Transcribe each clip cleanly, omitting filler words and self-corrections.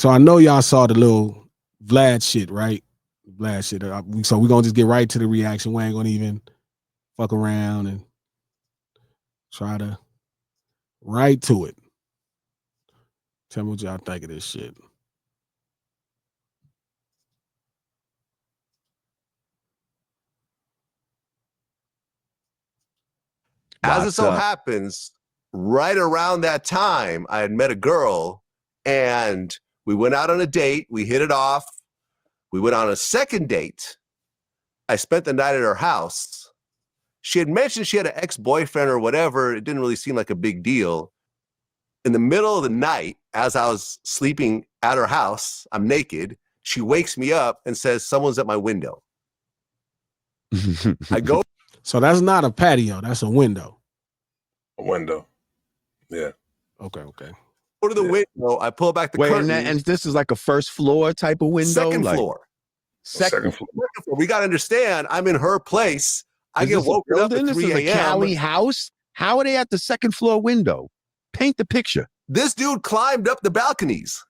So I know y'all saw the little Vlad shit, right? Vlad shit. So we're gonna just get right to the reaction. We ain't gonna even fuck around and try to right to it. Tell me what y'all think of this shit. As it so happens, right around that time, I had met a girl and we went out on a date. We hit it off. We went on a second date. I spent the night at her house. She had mentioned she had an ex-boyfriend or whatever. It didn't really seem like a big deal. In the middle of the night, as I was sleeping at her house, I'm naked. She wakes me up and says, someone's at my window. I go. So that's not a patio. That's a window. A window. Yeah. Okay. Go to the window. I pull back the curtain. And this is like a first floor type of window? Second floor. Second floor. We got to understand, I'm in her place. I get woken up at 3 a.m. This is a Cali house? How are they at the second floor window? Paint the picture. This dude climbed up the balconies.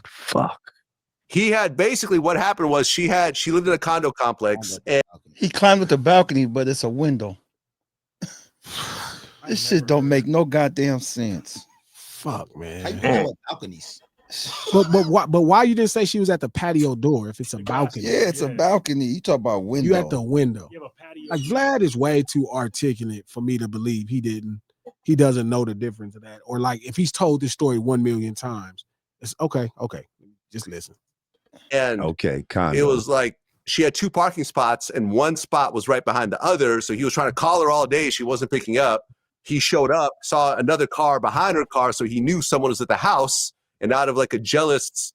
Fuck. He had basically what happened was she lived in a condo complex. And he climbed up the balcony, but it's a window. This shit don't make no goddamn sense. Fuck, man. How you climb up balconies? But why you didn't say she was at the patio door if it's a balcony? Yeah, it's a balcony. You talk about window. You at the window. Like Vlad is way too articulate for me to believe he doesn't know the difference of that. Or like if he's told this story 1 million times, it's okay. Just listen. And it was like she had 2 parking spots and one spot was right behind the other. So he was trying to call her all day. She wasn't picking up. He showed up, saw another car behind her car. So he knew someone was at the house. And out of like a jealous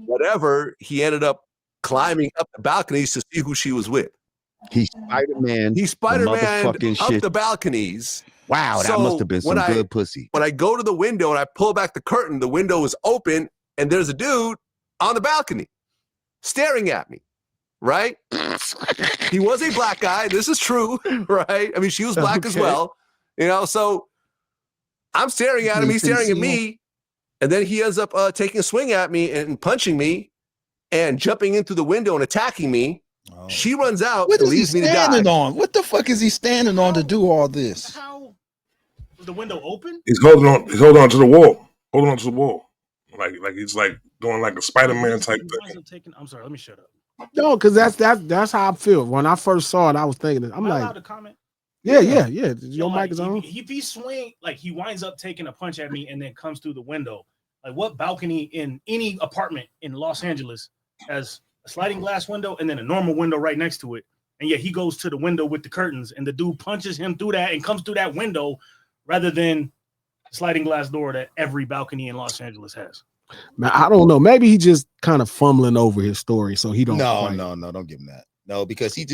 whatever, he ended up climbing up the balconies to see who she was with. He Spider-Man up shit. the balconies. Wow, that must have been some good pussy. When I go to the window and I pull back the curtain, the window is open and there's a dude on the balcony staring at me, right? He was a black guy. This is true, right? I mean, she was black as well, so I'm staring at him. He's staring at me. And then he ends up taking a swing at me and punching me and jumping into the window and attacking me. Oh. She runs out and leaves me to die. What is he standing on? What the fuck is he standing on to do all this? How was the window open? He's holding on to the wall. Holding on to the wall. Like he's like doing like a Spider-Man type thing. I'm sorry, let me shut up. No, because that's how I feel. When I first saw it, I was thinking, I'm like, allowed to comment? Yeah. Your mic is on. If he swing, like he winds up taking a punch at me and then comes through the window. Like what balcony in any apartment in Los Angeles has a sliding glass window and then a normal window right next to it? And yet he goes to the window with the curtains and the dude punches him through that and comes through that window rather than sliding glass door that every balcony in Los Angeles has. Man, I don't know. Maybe he just kind of fumbling over his story, so he don't. No, don't give him that. No, because he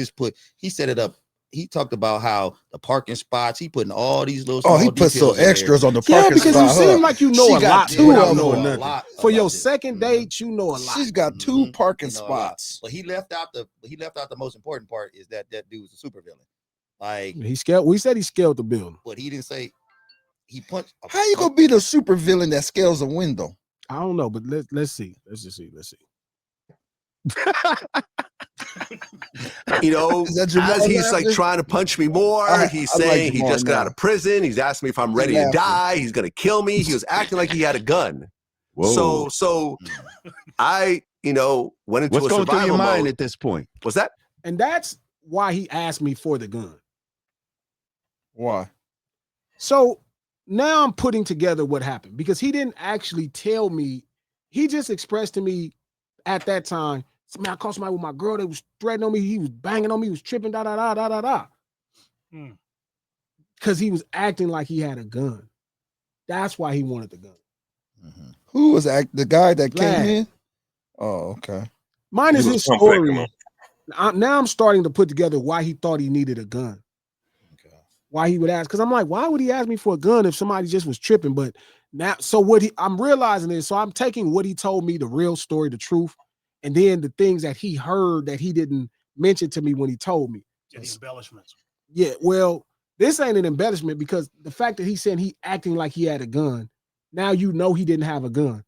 set it up. He talked about how the parking spots, he putting all these little. Oh, he put some extras on the parking spot. Yeah, because you seem like you know a lot. Two of them. For your second date, you know a lot. She's got 2 parking spots. But he left out the most important part is that dude was a supervillain. Like he scaled. We said he scaled the building, but he didn't say he punched. How you gonna be the supervillain that scales a window? I don't know, but let's see. Let's just see. As he's like trying to punch me more, he's saying he just got out of prison. He's asking me if I'm ready to die. He's gonna kill me. He was acting like he had a gun. Whoa. So I, went into What's a going survival through your mind mode. at this point? What's that? And that's why he asked me for the gun. Why? So now I'm putting together what happened because he didn't actually tell me. He just expressed to me at that time, man, I caught somebody with my girl. They was threatening on me. He was banging on me. He was tripping, Because he was acting like he had a gun. That's why he wanted the gun. Mm-hmm. Who was the guy that Vlad. came in? Oh, okay. Mine is his story. Now I'm starting to put together why he thought he needed a gun. Okay. Why he would ask. Because I'm like, why would he ask me for a gun if somebody just was tripping? But now, I'm realizing is, so I'm taking what he told me, the real story, the truth, and then the things that he heard that he didn't mention to me when he told me. Yeah, the embellishments. Yeah, well, this ain't an embellishment because the fact that he said he acting like he had a gun, now you know he didn't have a gun.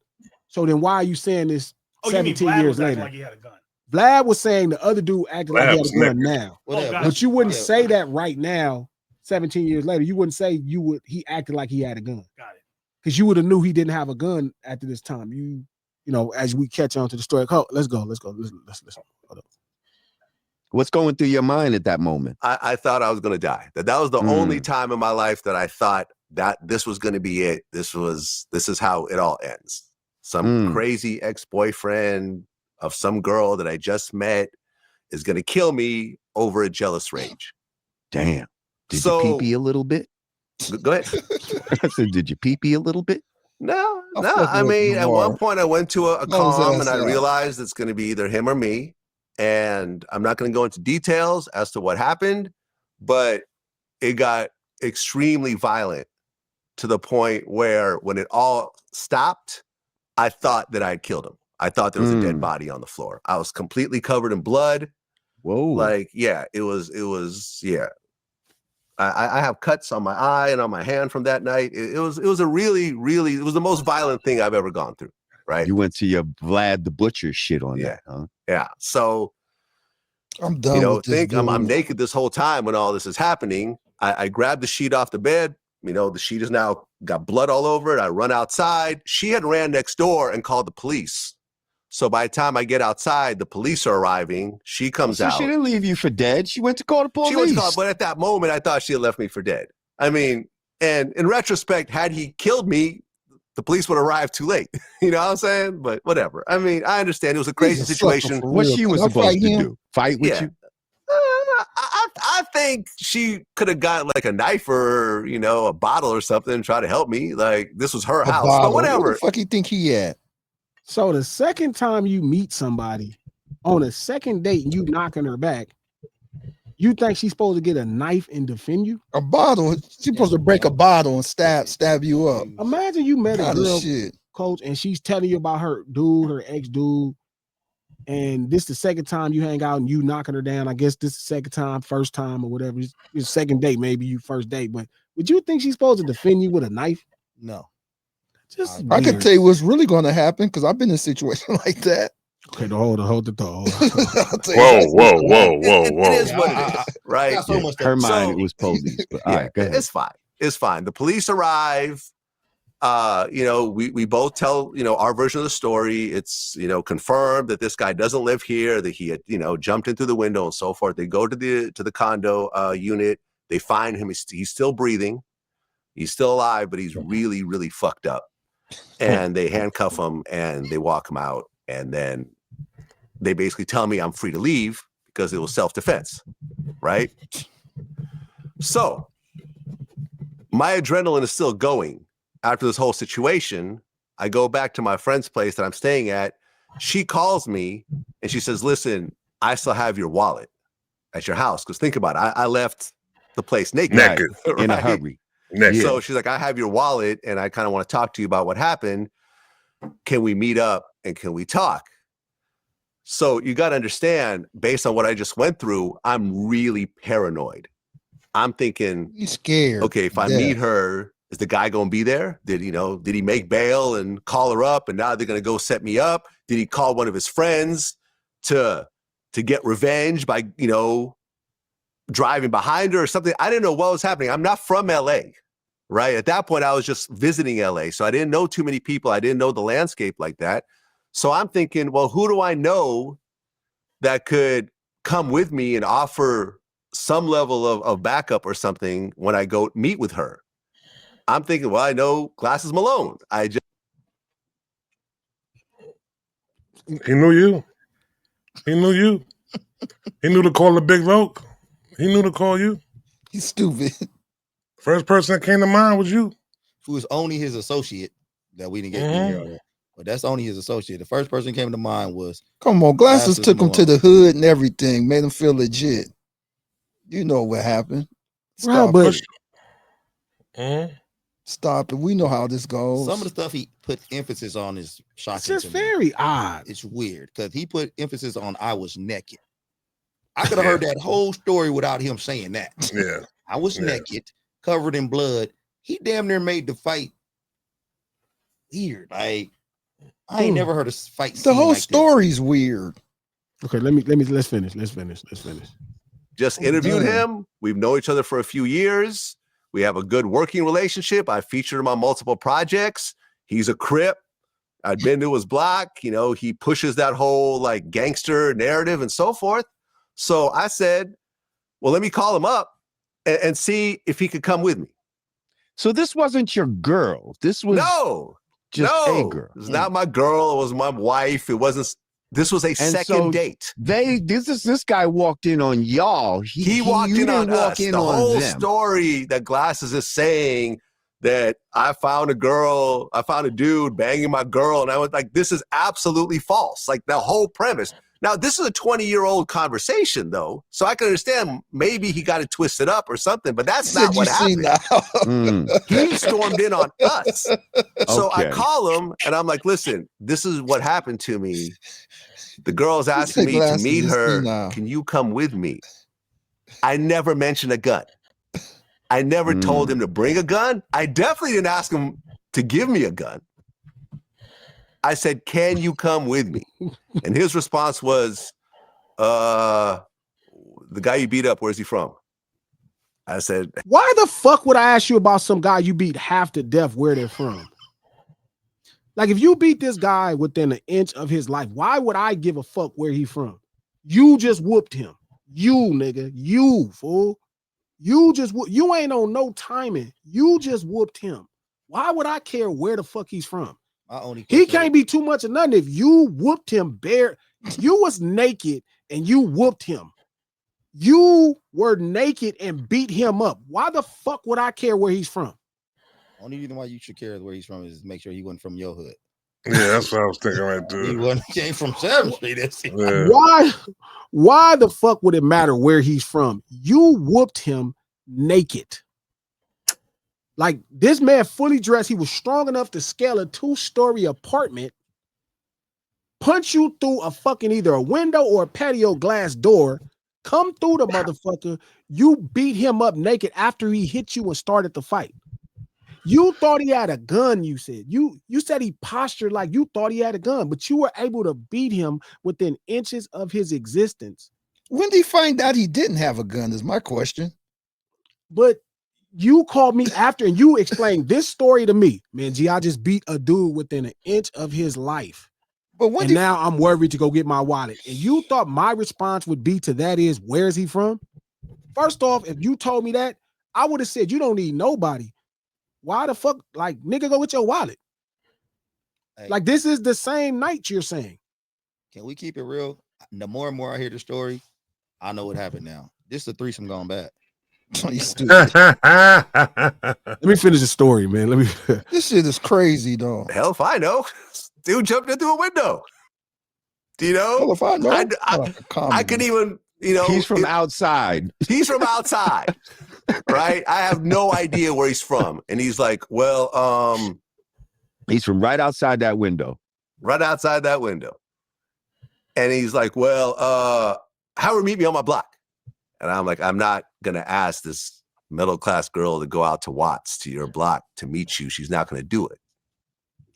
So then why are you saying this Oh, you mean 17 Vlad years was acting later? like he had a gun? Vlad was saying the other dude acted like he had a gun now. Whatever. gotcha. But you wouldn't Yeah. say that right now, 17 years later. You wouldn't say he acted like he had a gun. Got it. Because you would have knew he didn't have a gun after this time. You know, as we catch on to the story. Oh, let's go. Let's listen. Hold up. What's going through your mind at that moment? I thought I was going to die. That was the only time in my life that I thought that this was going to be it. This is how it all ends. Some crazy ex-boyfriend of some girl that I just met is going to kill me over a jealous rage. Damn. Did you pee-pee a little bit? Go ahead. I said, did you pee-pee a little bit? No. I mean, at one point I went to a calm and I realized it's going to be either him or me. And I'm not going to go into details as to what happened, but it got extremely violent to the point where when it all stopped, I thought that I had killed him. I thought there was a dead body on the floor. I was completely covered in blood. Whoa. Like, yeah, it was, yeah. I have cuts on my eye and on my hand from that night. It was a really, it was the most violent thing I've ever gone through. Right. You went to your Vlad the Butcher shit on that, huh? Yeah. So I'm done with this. I'm naked this whole time when all this is happening. I grabbed the sheet off the bed. You know, the sheet has now got blood all over it. I run outside. She had ran next door and called the police. So by the time I get outside, the police are arriving. She comes out. She didn't leave you for dead. She went to call the police. She went to call, but at that moment, I thought she had left me for dead. I mean, and in retrospect, had he killed me, the police would arrive too late. You know what I'm saying? But whatever. I mean, I understand it was a crazy situation. What she was supposed to do? Fight with you? I think she could have gotten like a knife or, you know, a bottle or something and try to help me. Like, this was her house. But whatever. Where the fuck you think he at? So the second time you meet somebody on a second date and you knocking her back, you think she's supposed to get a knife and defend you? A bottle. She's supposed to break a bottle and stab you up. Imagine you met a girl, coach, and she's telling you about her ex-dude, and this the second time you hang out and you knocking her down. I guess this the second time, first time or whatever. It's second date, maybe you first date. But would you think she's supposed to defend you with a knife? No. Just I can tell you what's really going to happen because I've been in a situation like that. Okay, hold the thought. Whoa. It is what it is, right? Her mind, it was police. But all right, go ahead. It's fine. It's fine. The police arrive. You know, we both tell, you know, our version of the story. It's, you know, confirmed that this guy doesn't live here, that he had, you know, jumped in through the window and so forth. They go to the condo unit. They find him. He's still breathing. He's still alive, but he's really, really fucked up. And they handcuff him and they walk him out. And then they basically tell me I'm free to leave because it was self-defense, right? So my adrenaline is still going. After this whole situation, I go back to my friend's place that I'm staying at. She calls me and she says, listen, I still have your wallet at your house. Because think about it. I left the place naked. Right? In a hurry. So she's like, I have your wallet and I kind of want to talk to you about what happened. Can we meet up and can we talk? So you got to understand, based on what I just went through, I'm really paranoid. I'm thinking, he's scared. Okay, if I meet her, is the guy going to be there? Did he make bail and call her up and now they're going to go set me up? Did he call one of his friends to get revenge by, you know, driving behind her or something? I didn't know what was happening. I'm not from LA, right? At that point, I was just visiting LA. So I didn't know too many people. I didn't know the landscape like that. So I'm thinking, well, who do I know that could come with me and offer some level of backup or something when I go meet with her? I'm thinking, well, I know Glasses Malone. He knew you. He knew to call the big Loke. He knew to call you. He's stupid. First person that came to mind was you. Who was only his associate that we didn't get to hear. But that's only his associate. The first person came to mind was. Come on, Glasses took him to the hood and everything, made him feel legit. You know what happened. Stop it. Stop it. We know how this goes. Some of the stuff he put emphasis on is shocking. It's just very odd. It's weird because he put emphasis on I was naked. I could have heard that whole story without him saying that. Yeah. I was naked, covered in blood. He damn near made the fight weird. Like, I ain't never heard a fight. The whole like story's weird. Okay, let's finish. Just interviewed him. We've known each other for a few years. We have a good working relationship. I featured him on multiple projects. He's a Crip. I'd been to his block. You know, he pushes that whole like gangster narrative and so forth. So I said, well, let me call him up and see if he could come with me. So this wasn't your girl. This was just a girl. It was not my girl. It was my wife. It wasn't. This was a second date. This guy walked in on y'all. He walked in on us. The whole story that Glasses is saying that I found a dude banging my girl, and I was like, this is absolutely false. Like the whole premise. Now, this is a 20-year-old conversation, though, so I can understand maybe he got it twisted up or something, but that's not what happened. He stormed in on us. So I call him, and I'm like, listen, this is what happened to me. The girl's asking me to meet her. Can you come with me? I never mentioned a gun. I never told him to bring a gun. I definitely didn't ask him to give me a gun. I said, can you come with me? And his response was, the guy you beat up, where's he from? I said, why the fuck would I ask you about some guy you beat half to death where they're from? Like, if you beat this guy within an inch of his life, why would I give a fuck where he from? You just whooped him. You, nigga. You, fool. You ain't on no timing. You just whooped him. Why would I care where the fuck he's from? He can't be too much of nothing. If you whooped him bare, you was naked and you whooped him. You were naked and beat him up. Why the fuck would I care where he's from? Only reason why you should care where he's from is make sure he wasn't from your hood. Yeah, that's what I was thinking right there. He came from 7th Street. Yeah. Why the fuck would it matter where he's from? You whooped him naked. Like, this man fully dressed. He was strong enough to scale a 2-story apartment, punch you through a fucking either a window or a patio glass door, come through the motherfucker. You beat him up naked after he hit you and started the fight. You thought he had a gun, you said. You said he postured like you thought he had a gun, but you were able to beat him within inches of his existence. When did he find out he didn't have a gun is my question. But you called me after and you explained this story to me. Man, G, I just beat a dude within an inch of his life. But when and now I'm worried to go get my wallet. And you thought my response would be to that is, where is he from? First off, if you told me that, I would have said, you don't need nobody. Why the fuck? Like, nigga, go get your wallet. Hey, like, this is the same night you're saying. Can we keep it real? The more and more I hear the story, I know what happened now. This is a threesome gone bad. You stupid. Let me finish the story, man. This shit is crazy, though. Hell if I know. Dude jumped into a window. Do you know? Hell if I know. I could even, you know. He's from outside. He's from outside. Right? I have no idea where he's from. And he's like, well, he's from right outside that window. Right outside that window. And he's like, well, Howard, meet me on my block. And I'm like, I'm not going to ask this middle-class girl to go out to Watts to your block to meet you. She's not going to do it.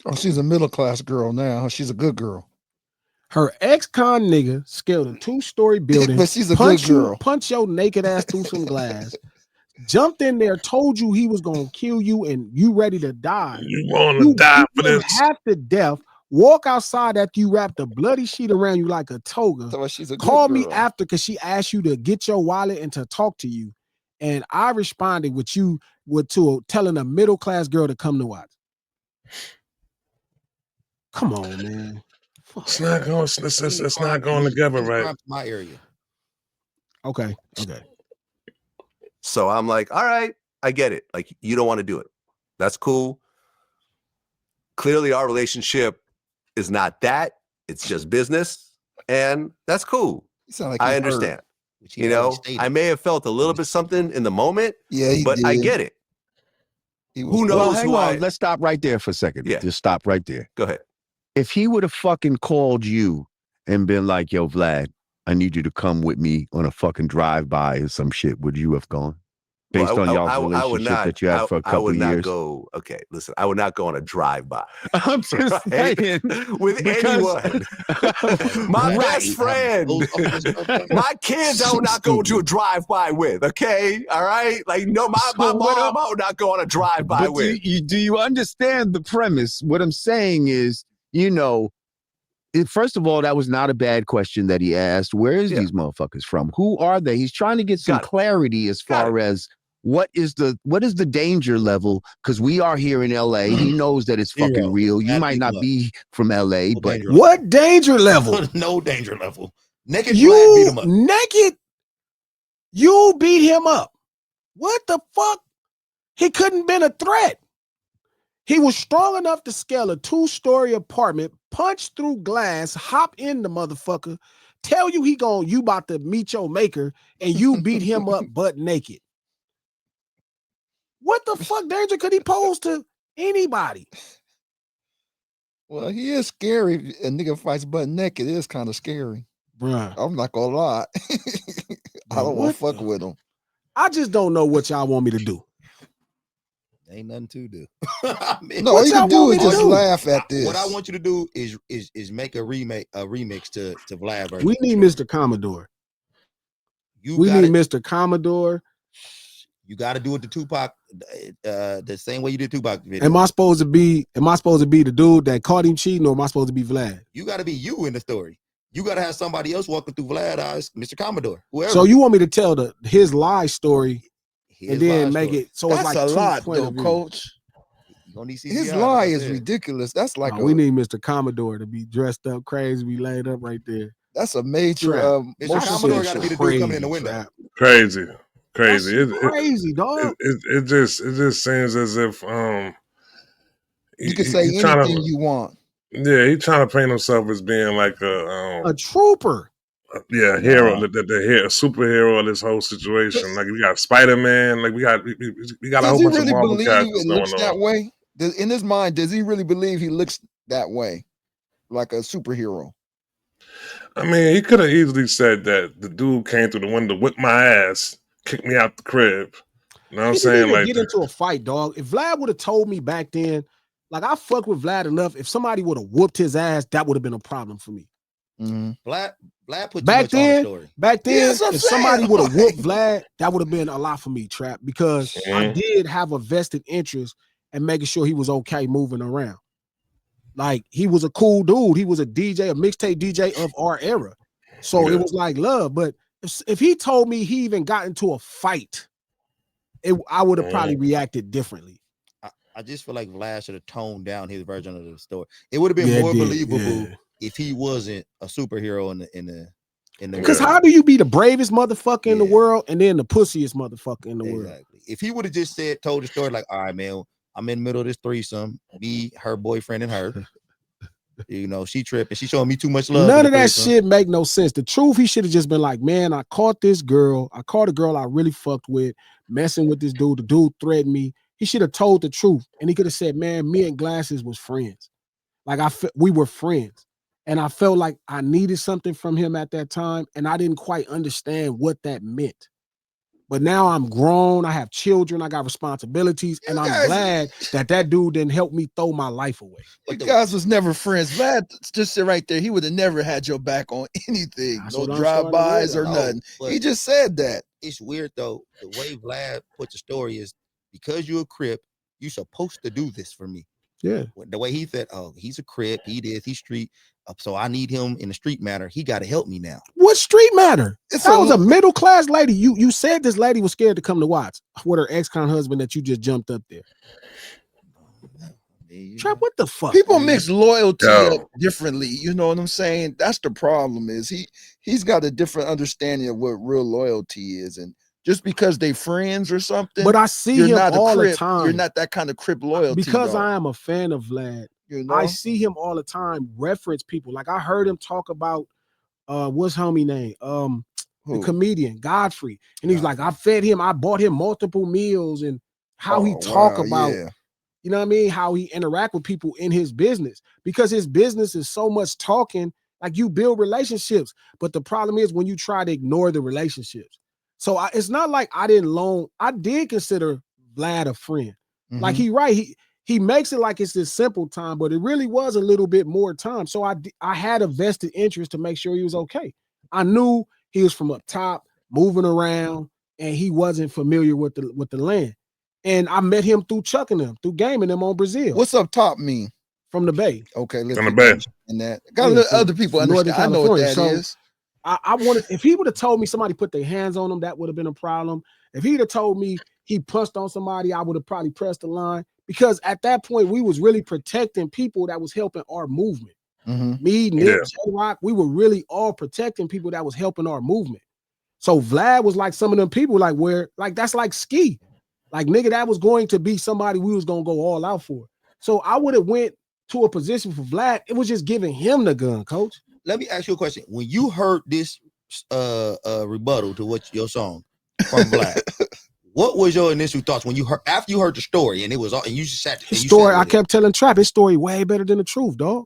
Oh, she's a middle-class girl now. She's a good girl. Her ex-con nigga scaled a 2-story building. But she's a good girl. Punch your naked ass through some glass. Jumped in there, told you he was going to kill you and you ready to die. You want to die for this. Half to death. Walk outside after you wrapped a bloody sheet around you like a toga. So she's a Call me after because she asked you to get your wallet and to talk to you. And I responded with telling a middle-class girl to come to watch. Come on, man. It's not going. It's not going together, right? My area. Okay. So I'm like, all right, I get it. Like, you don't want to do it. That's cool. Clearly, our relationship is not that. It's just business, and that's cool. Like I understand. You know, I may have felt a little bit something in the moment. Yeah, but I get it. Who knows? Well, hang on. Let's stop right there for a second. Yeah. Just stop right there. Go ahead. If he would have fucking called you and been like, yo, Vlad, I need you to come with me on a fucking drive-by or some shit, would you have gone? Based on y'all's I would relationship not, that you had for a couple I would not years. go. Okay, listen, I would not go on a drive-by. I'm just saying with anyone. My best friend, my kids, I would not go to a drive-by with. Okay, all right. Like no, my mom, I would not go on a drive-by with. Do you understand the premise? What I'm saying is, you know, first of all, that was not a bad question that he asked. Where is these motherfuckers from? Who are they? He's trying to get some clarity as far as what is the danger level? Because we are here in LA. He knows that it's fucking real. You might not be from LA, but what danger level? No danger level. Naked you Vlad beat him up. Naked. You beat him up. What the fuck? He couldn't been a threat. He was strong enough to scale a 2-story apartment, punch through glass, hop in the motherfucker, tell you you about to meet your maker, and you beat him up butt naked. What the fuck danger could he pose to anybody? Well, he is scary. A nigga fights butt naked. It is kind of scary. Bruh. I'm not gonna lie. I don't want to fuck with him. I just don't know what y'all want me to do. Ain't nothing to do. I mean, no, all you can do is just laugh at this. What I want you to do is make a remix to Vlad version. We need Mr. Commodore. We need Mr. Commodore. You got to do it to Tupac, the same way you did Tupac video. Am I supposed to be the dude that caught him cheating, or am I supposed to be Vlad? You got to be you in the story. You got to have somebody else walking through Vlad eyes, Mr. Commodore, whoever. So you want me to tell his lie story and then make it so that's it's like a lot, though, Coach. His lie is ridiculous. That's like we need Mr. Commodore to be dressed up crazy, be laid up right there. That's a major. Mr. Commodore got to be the dude coming in the window. Crazy. That's crazy, dog. It just seems as if you can say anything you want. Yeah, he's trying to paint himself as being like a trooper. Hero, the superhero of this whole situation. Like we got Spider-Man, like we got a whole bunch of Marvel characters going on. That way? In his mind, does he really believe he looks that way, like a superhero? I mean, he could have easily said that the dude came through the window, whipped my ass, kicked me out the crib. You know what I'm saying? Like, get into a fight, dog. If Vlad would have told me back then, like I fucked with Vlad enough, if somebody would have whooped his ass, that would have been a problem for me. Mm-hmm. Vlad put back then, on the story. Back then, if somebody would have whooped Vlad, that would have been a lot for me, Trap, because I did have a vested interest in making sure he was okay moving around. Like he was a cool dude. He was a DJ, a mixtape DJ of our era. So it was like love. But if he told me he even got into a fight, I would have probably reacted differently. I just feel like Vlad should have toned down his version of the story. It would have been more believable if he wasn't a superhero in the because how do you be the bravest motherfucker in the world and then the pussiest motherfucker in the world? If he would have just told the story like, all right, man, I'm in the middle of this threesome, me, her boyfriend, and her. You know, she tripping. She showing me too much love. None of that shit make no sense. The truth, he should have just been like, man, I caught this girl. I caught a girl I really fucked with, messing with this dude. The dude threatened me. He should have told the truth. And he could have said, man, me and Glasses was friends. Like we were friends. And I felt like I needed something from him at that time. And I didn't quite understand what that meant. But now I'm grown. I have children. I got responsibilities. And I'm glad that dude didn't help me throw my life away. You guys was never friends. Vlad just sit right there. He would have never had your back on anything. No drive-bys or nothing. He just said that. It's weird, though. The way Vlad put the story is because you're a Crip, you're supposed to do this for me. Yeah. The way he said, oh, he's a Crip. He's street. So I need him in the street matter. He got to help me now. What street matter? That was a middle class lady. You said this lady was scared to come to Watts with her ex-con husband that you just jumped up there. Trap, what the fuck? People mix loyalty up differently. You know what I'm saying? That's the problem. Is he's got a different understanding of what real loyalty is, and just because they friends or something. But I see him all the time. You're not that kind of Crip loyalty. Because I am a fan of Vlad. You know? I see him all the time reference people. Like I heard him talk about what's homie name? The comedian Godfrey. And he's like, I fed him, I bought him multiple meals, and how he talk about, you know what I mean? How he interact with people in his business, because his business is so much talking, like you build relationships. But the problem is when you try to ignore the relationships. So it's not like I didn't loan. I did consider Vlad a friend. Like he makes it like it's this simple time, but it really was a little bit more time. So I had a vested interest to make sure he was okay. I knew he was from up top, moving around, and he wasn't familiar with the land. And I met him through chucking him, through gaming him on Brazil. What's up top mean? From the Bay. Okay, let's from the Bay. And that got to let other people understand. I know what that is. I wanted, if he would have told me somebody put their hands on him, that would have been a problem. If he'd have told me he punched on somebody, I would have probably pressed the line, because at that point we was really protecting people that was helping our movement. Me, Nick, J-Rock, we were really all protecting people that was helping our movement. So Vlad was like some of them people, like where, like that's like Ski, like nigga, that was going to be somebody we was gonna go all out for. So I would have went to a position for Vlad. It was just giving him the gun, coach. Let me ask you a question. When you heard this rebuttal to what your song from Vlad, what was your initial thoughts when you heard, after you heard the story and it was all, and you just sat his story? I kept telling Trap his story way better than the truth, dog.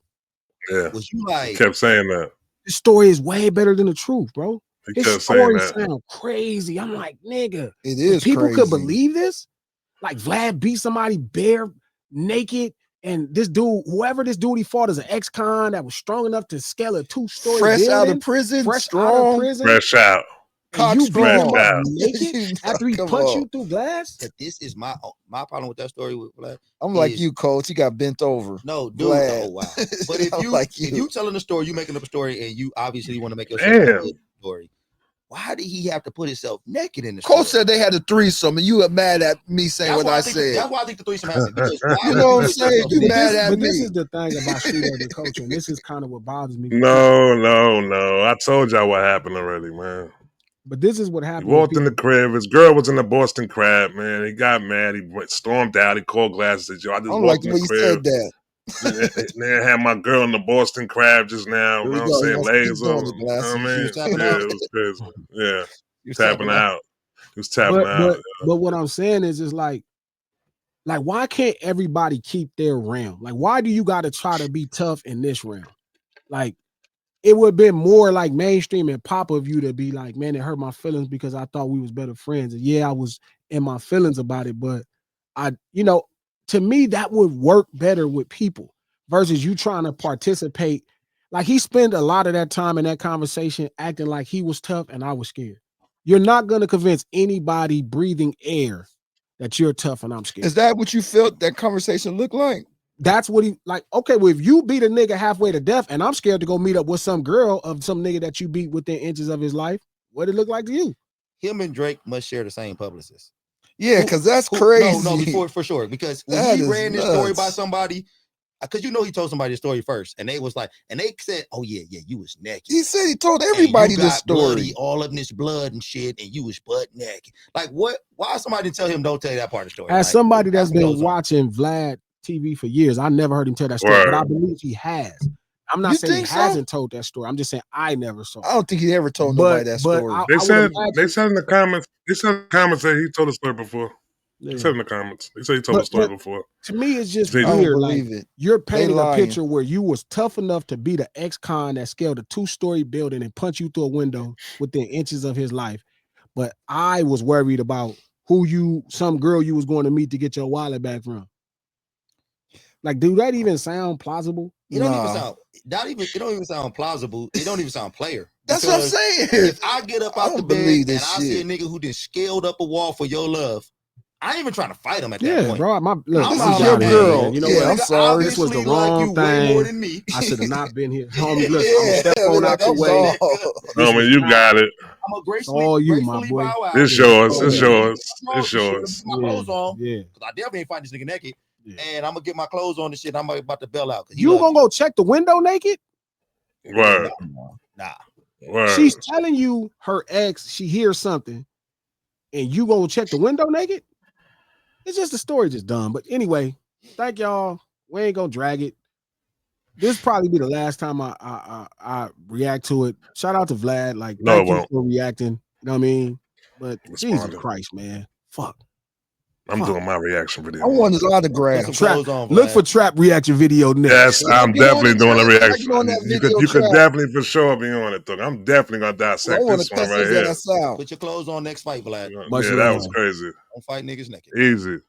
Yeah. Was you like, he kept saying that his story is way better than the truth, bro? He his story sound crazy. I'm like, nigga, it is. People crazy. Could believe this. Like Vlad beat somebody bare naked. And this dude, whoever this dude he fought, is an ex-con that was strong enough to scale a 2-story fresh building, out of prison, fresh out. Fresh out. And you beat him up naked after he punched you through glass. But this is my problem with that story with Vlad. I'm like you, coach. He got bent over. No, dude. Vlad. Oh wow. But if you like if you telling a story, you making up a story, and you obviously want to make your story. Why did he have to put himself naked in the story? Coach said they had a threesome, and you were mad at me saying what I said. That's why I think the threesome happened. Because you know what I'm saying? You mad at me. But this is the thing about street urban culture, and this is kind of what bothers me. No. I told y'all what happened already, man. But this is what happened. He walked in the crib. His girl was in the Boston Crab, man. He got mad. He stormed out. He called glasses. I just walked in the crib. Said that. Then I had my girl in the Boston Crab just now. You know what I'm saying? Legs on. You know what I mean? Yeah, it was crazy. Yeah. Tapping out. He was tapping out. But what I'm saying is like, why can't everybody keep their realm? Like, why do you got to try to be tough in this realm? Like, it would have been more like mainstream and pop of you to be like, man, it hurt my feelings because I thought we was better friends. And yeah, I was in my feelings about it, but to me, that would work better with people versus you trying to participate. Like, he spent a lot of that time in that conversation acting like he was tough and I was scared. You're not going to convince anybody breathing air that you're tough and I'm scared. Is that what you felt that conversation looked like? That's what he like. Okay, well, if you beat a nigga halfway to death and I'm scared to go meet up with some girl of some nigga that you beat within inches of his life, what did it look like to you? Him and Drake must share the same publicist. Yeah, because that's crazy. No, for sure. Because when he ran this story by somebody, because he told somebody the story first, and they was like, and they said, "Oh yeah, you was naked." He said he told everybody this story, bloody, all of this blood and shit, and you was butt naked. Like, what? Why somebody didn't tell him don't tell you that part of the story? As somebody that's been watching Vlad TV for years, I never heard him tell that story, but I believe he has. I'm not saying he hasn't told that story. I'm just saying I never saw it. I don't think he ever told nobody that story. They said in the comments. They said in the comments that he told the story before. Yeah. They said in the comments. They said he told the story before. To me, it's just weird. Like, you're painting a picture where you was tough enough to be the ex-con that scaled a 2-story building and punch you through a window within inches of his life. But I was worried about some girl you was going to meet to get your wallet back from. Like, do that even sound plausible? It don't even sound. It don't even sound plausible. It don't even sound player. That's what I'm saying. If I get up out the bed and I see a nigga who just scaled up a wall for your love, I ain't even trying to fight him at that point. Bro, this is your girl. Man. You know what? I'm sorry. This was the wrong thing. More than me. I should have not been here. Homie, look, I'm step on out your way. Homie, you got it. I'm a gracefully my boy. It's yours. It's yours. It's yours. My clothes on. Yeah. Because I definitely ain't fighting this nigga naked. Yeah. And I'm gonna get my clothes on and shit. I'm about to bail out. You gonna go check the window naked? Word. Nah. Word. She's telling you her ex, she hears something, and you gonna check the window naked? It's just the story just dumb. But anyway, thank y'all. We ain't gonna drag it. This probably be the last time I react to it. Shout out to Vlad. Like, thank you for reacting. You know what I mean? But Jesus Christ, man. Fuck. I'm doing my reaction video. I want his autograph. Look for trap reaction video next. Yes, I'm definitely doing a reaction. You could definitely for sure be on it, though. I'm definitely gonna dissect this one right here. Put your clothes on next fight, Vlad. Yeah, that was crazy. Don't fight niggas naked. Easy.